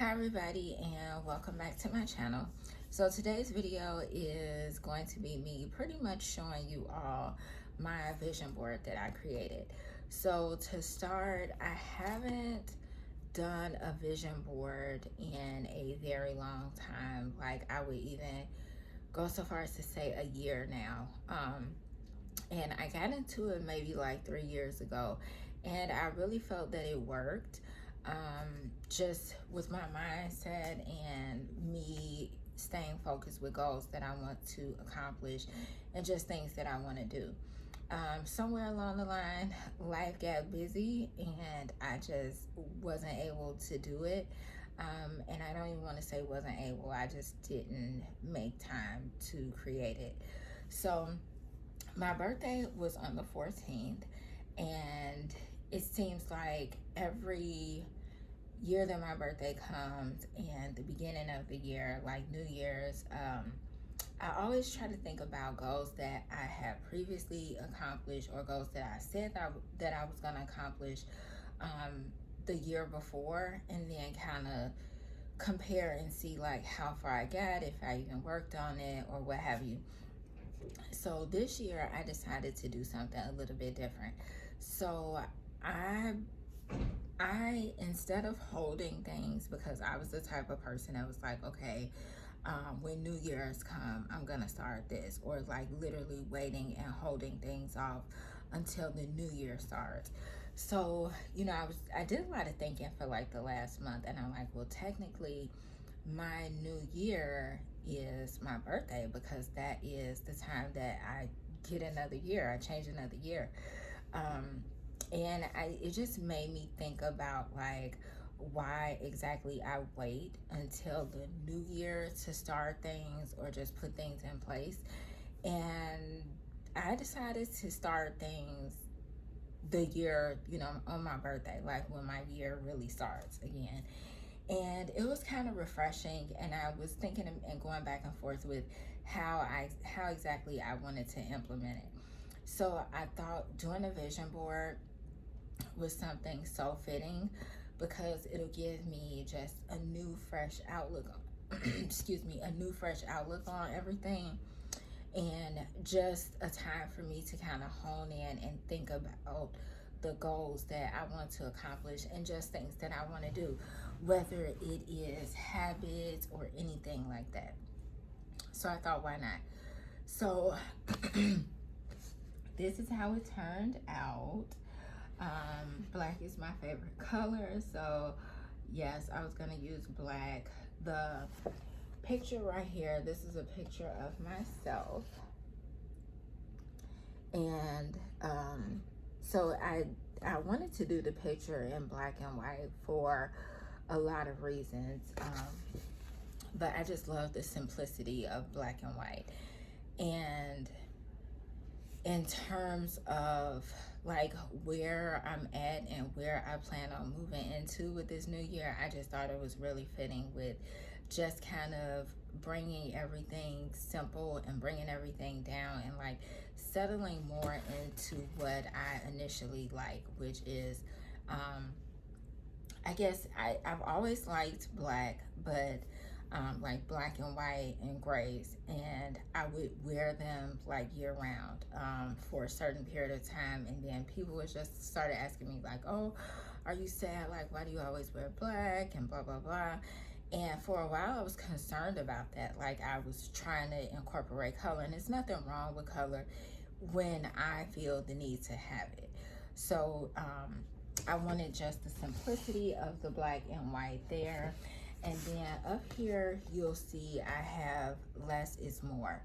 Hi everybody, and welcome back to my channel. So today's video is going to be me pretty much showing you all my vision board that I created. So to start, I haven't done a vision board in a very long time. Like, I would even go so far as to say a year now. And I got into it maybe like 3 years ago, and I really felt that it worked, just with my mindset and me staying focused with goals that I want to accomplish and just things that I want to do. Somewhere along the line, life got busy and I just wasn't able to do it. And I don't even want to say wasn't able, I just didn't make time to create it. So my birthday was on the 14th, and it seems like every year that my birthday comes and the beginning of the year, like New Year's, I always try to think about goals that I have previously accomplished or goals that I said that I was going to accomplish the year before, and then kind of compare and see like how far I got, if I even worked on it or what have you. So this year I decided to do something a little bit different. So I instead of holding things, because I was the type of person that was like, okay, when New Year's come, I'm gonna start this, or like literally waiting and holding things off until the new year starts. So, I did a lot of thinking for like the last month, and I'm like, well, technically my new year is my birthday, because that is the time that I get another year, I change another year. And it just made me think about like why exactly I wait until the new year to start things or just put things in place. And I decided to start things the year, on my birthday, like when my year really starts again. And it was kind of refreshing, and I was thinking and going back and forth with how exactly I wanted to implement it. So I thought doing a vision board was something so fitting, because it'll give me just a new fresh outlook on excuse me, a new fresh outlook on everything, and just a time for me to kind of hone in and think about the goals that I want to accomplish and just things that I want to do, whether it is habits or anything like that. So I thought, why not? So this is how it turned out. Black is my favorite color, so yes, I was gonna use black. The picture right here, this is a picture of myself, and so I wanted to do the picture in black and white for a lot of reasons, but I just love the simplicity of black and white. And in terms of like where I'm at and where I plan on moving into with this new year, I just thought it was really fitting with just kind of bringing everything simple and bringing everything down and like settling more into what I initially like, which is, I guess I've always liked black, but like black and white and grays, and I would wear them like year round, for a certain period of time, and then people would just started asking me like, oh, are you sad, like why do you always wear black and blah blah blah. And for a while I was concerned about that, like I was trying to incorporate color, and there's nothing wrong with color when I feel the need to have it. So I wanted just the simplicity of the black and white there. And then up here, you'll see I have less is more.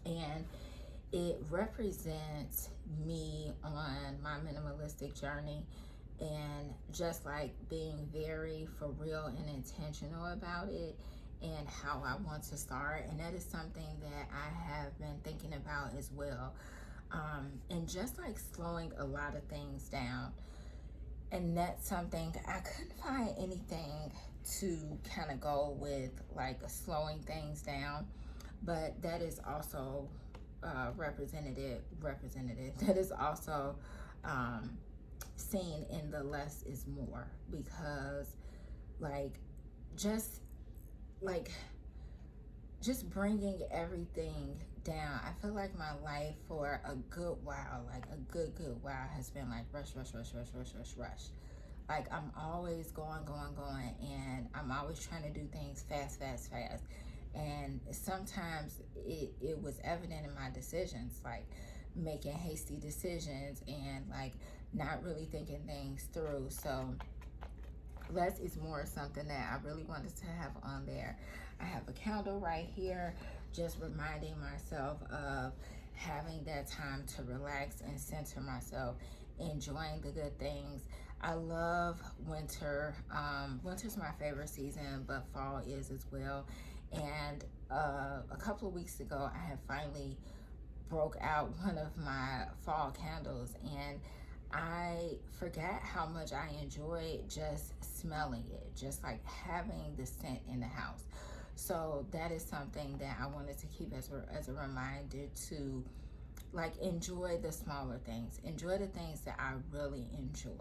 And it represents me on my minimalistic journey, and just like being very for real and intentional about it and how I want to start. And that is something that I have been thinking about as well. And just like slowing a lot of things down. And that's something I couldn't find anything to kind of go with, like slowing things down, but that is also representative. That is also seen in the less is more, because like just like just bringing everything down. I feel like my life for a good while, like a good while, has been like rush, rush, rush, rush, rush, rush, rush. Like I'm always going, and I'm always trying to do things fast, fast, fast. And sometimes it was evident in my decisions, like making hasty decisions and like not really thinking things through. So less is more, something that I really wanted to have on there. I have a candle right here, just reminding myself of having that time to relax and center myself, enjoying the good things. I love winter. Winter's my favorite season, but fall is as well. And a couple of weeks ago, I had finally broke out one of my fall candles, and I forgot how much I enjoyed just smelling it, just like having the scent in the house. So that is something that I wanted to keep as a reminder to like enjoy the smaller things, enjoy the things that I really enjoy.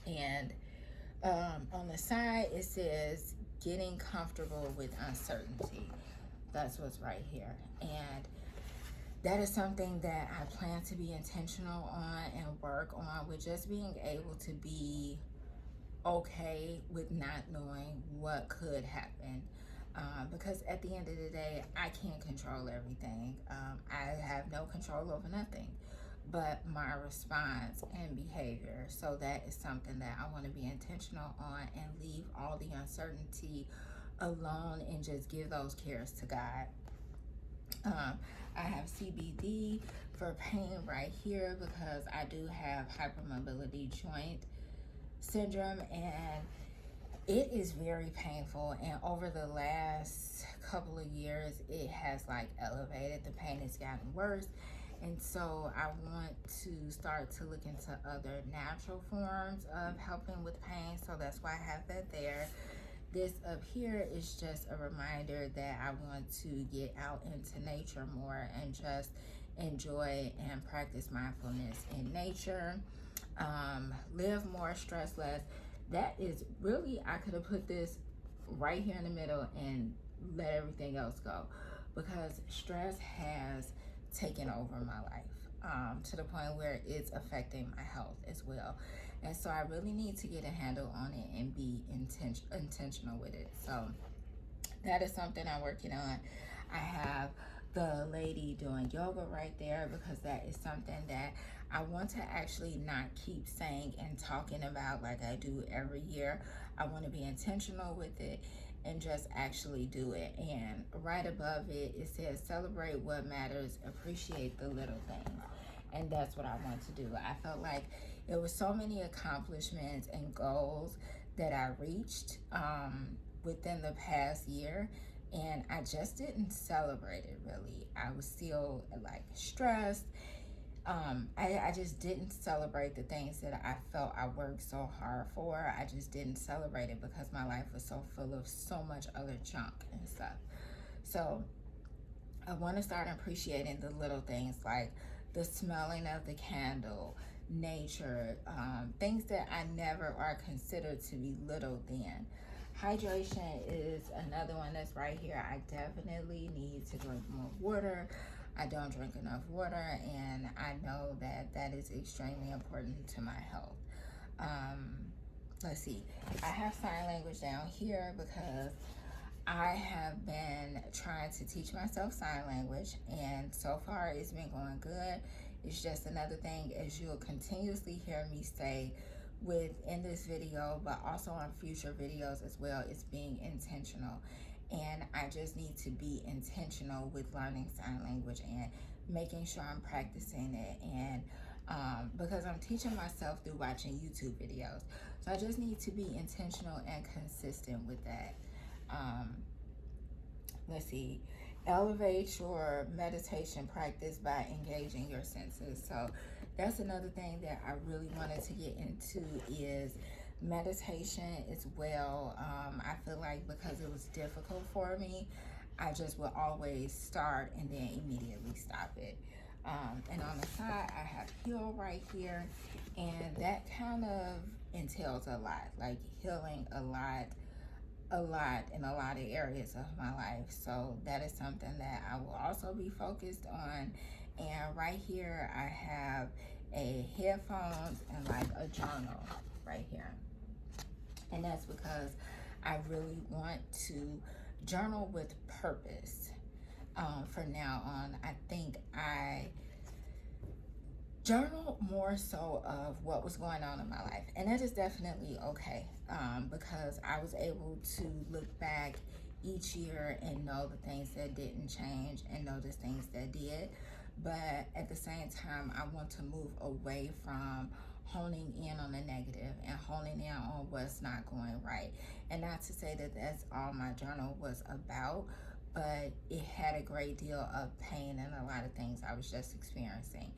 And on the side, it says getting comfortable with uncertainty. That's what's right here. And that is something that I plan to be intentional on and work on, with just being able to be okay with not knowing what could happen. Because at the end of the day, I can't control everything. I have no control over nothing but my response and behavior. So that is something that I want to be intentional on and leave all the uncertainty alone and just give those cares to God. I have CBD for pain right here because I do have hypermobility joint syndrome, and it is very painful. And over the last couple of years, it has like elevated. The pain has gotten worse. And so I want to start to look into other natural forms of helping with pain. So that's why I have that there. This up here is just a reminder that I want to get out into nature more and just enjoy and practice mindfulness in nature. Live more, stress less. That is really, I could have put this right here in the middle and let everything else go, because stress has taken over my life, to the point where it's affecting my health as well. And so I really need to get a handle on it and be intentional with it. So that is something I'm working on. I have the lady doing yoga right there, because that is something that I want to actually not keep saying and talking about like I do every year. I want to be intentional with it and just actually do it. And right above it, it says celebrate what matters, appreciate the little things. And that's what I want to do. I felt like there were so many accomplishments and goals that I reached within the past year, and I just didn't celebrate it really. I was still like stressed. I just didn't celebrate the things that I felt I worked so hard for. I just didn't celebrate it because my life was so full of so much other junk and stuff. So I want to start appreciating the little things, like the smelling of the candle, nature, things that I never are considered to be little then. Hydration is another one that's right here. I definitely need to drink more water. I don't drink enough water, and I know that that is extremely important to my health. Let's see. I have sign language down here because I have been trying to teach myself sign language, and so far it's been going good. It's just another thing, as you'll continuously hear me say within this video, but also on future videos as well, it's being intentional. And I just need to be intentional with learning sign language and making sure I'm practicing it. And because I'm teaching myself through watching YouTube videos. So I just need to be intentional and consistent with that. Let's see, elevate your meditation practice by engaging your senses. So that's another thing that I really wanted to get into, is meditation as well. I feel like because it was difficult for me, I just would always start and then immediately stop it. And on the side, I have heal right here, and that kind of entails a lot, like healing a lot a lot in a lot of areas of my life. So that is something that I will also be focused on. And right here I have a headphones and like a journal right here. And that's because I really want to journal with purpose. From now on, I think I journal more so of what was going on in my life, and that is definitely okay, because I was able to look back each year and know the things that didn't change and know the things that did. But at the same time, I want to move away from honing in on the negative and honing in on what's not going right. And not to say that that's all my journal was about, but it had a great deal of pain and a lot of things I was just experiencing.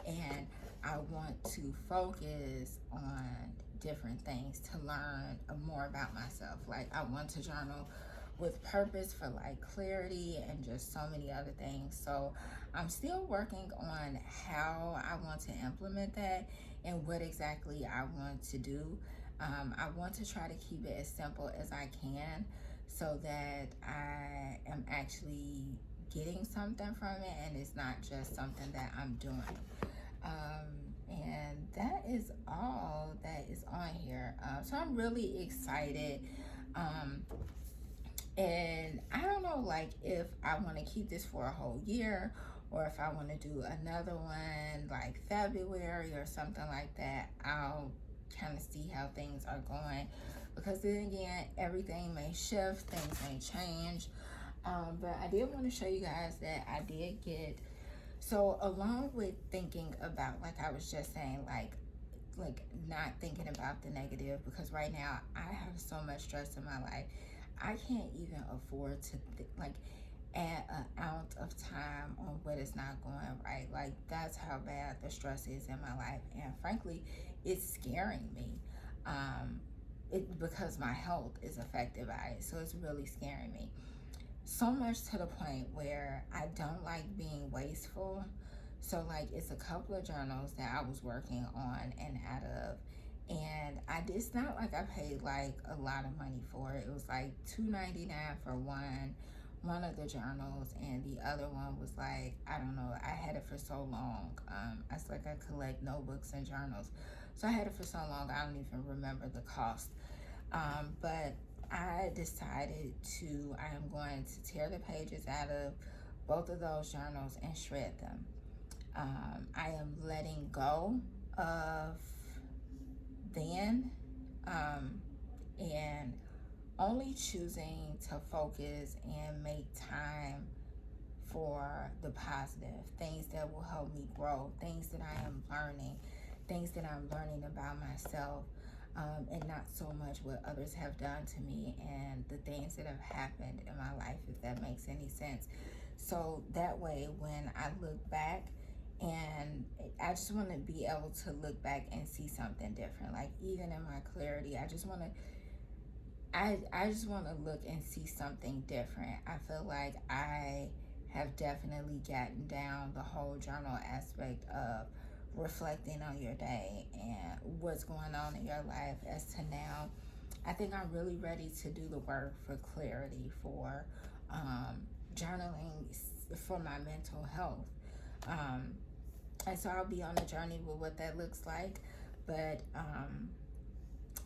And I want to focus on different things to learn more about myself. Like, I want to journal with purpose for like clarity and just so many other things. So I'm still working on how I want to implement that and what exactly I want to do. I want to try to keep it as simple as I can so that I am actually getting something from it and it's not just something that I'm doing. And that is all that is on here. So I'm really excited. And I don't know, like, if I want to keep this for a whole year or if I want to do another one like February or something like that. I'll kind of see how things are going, because then again, everything may shift, things may change. But I did want to show you guys that I did get, so along with thinking about, like I was just saying, like not thinking about the negative, because right now I have so much stress in my life. I can't even afford to add an ounce of time on what is not going right. Like, that's how bad the stress is in my life, and frankly, it's scaring me. Because my health is affected by it, so it's really scaring me. So much to the point where I don't like being wasteful. So like, it's a couple of journals that I was working on and out of, and it's not like I paid like a lot of money for it. It was like $2.99 for one of the journals, and the other one was like, I don't know, I had it for so long. I collect notebooks and journals, so I had it for so long I don't even remember the cost. But I decided I am going to tear the pages out of both of those journals and shred them. I am letting go of then, and only choosing to focus and make time for the positive things that will help me grow, things that I am learning, things that I'm learning about myself, and not so much what others have done to me and the things that have happened in my life, if that makes any sense. So that way, when I look back, and I just want to be able to look back and see something different. Like, even in my clarity, I just want to look and see something different. I feel like I have definitely gotten down the whole journal aspect of reflecting on your day and what's going on in your life. As to now, I think I'm really ready to do the work for clarity, for journaling, for my mental health. And so I'll be on the journey with what that looks like. But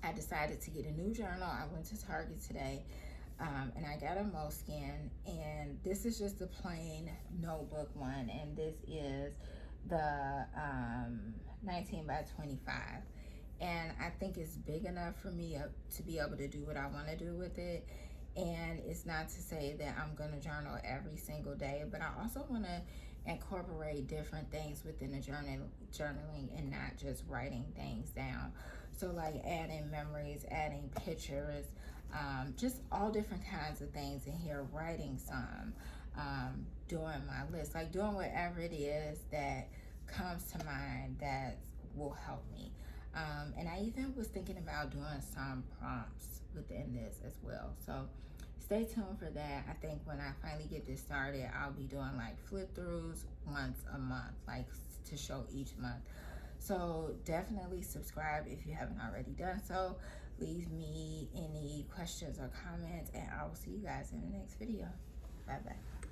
I decided to get a new journal. I went to Target today, and I got a Moleskine, and this is just a plain notebook one, and this is the 19 by 25. And I think it's big enough for me to be able to do what I want to do with it. And it's not to say that I'm going to journal every single day, but I also want to incorporate different things within the journaling and not just writing things down. So like adding memories, adding pictures, just all different kinds of things in here, writing some, doing my list, like doing whatever it is that comes to mind that will help me. And I even was thinking about doing some prompts within this as well. So stay tuned for that. I think when I finally get this started, I'll be doing like flip throughs once a month, like to show each month. So definitely subscribe if you haven't already done so. Leave me any questions or comments, and I will see you guys in the next video. Bye bye.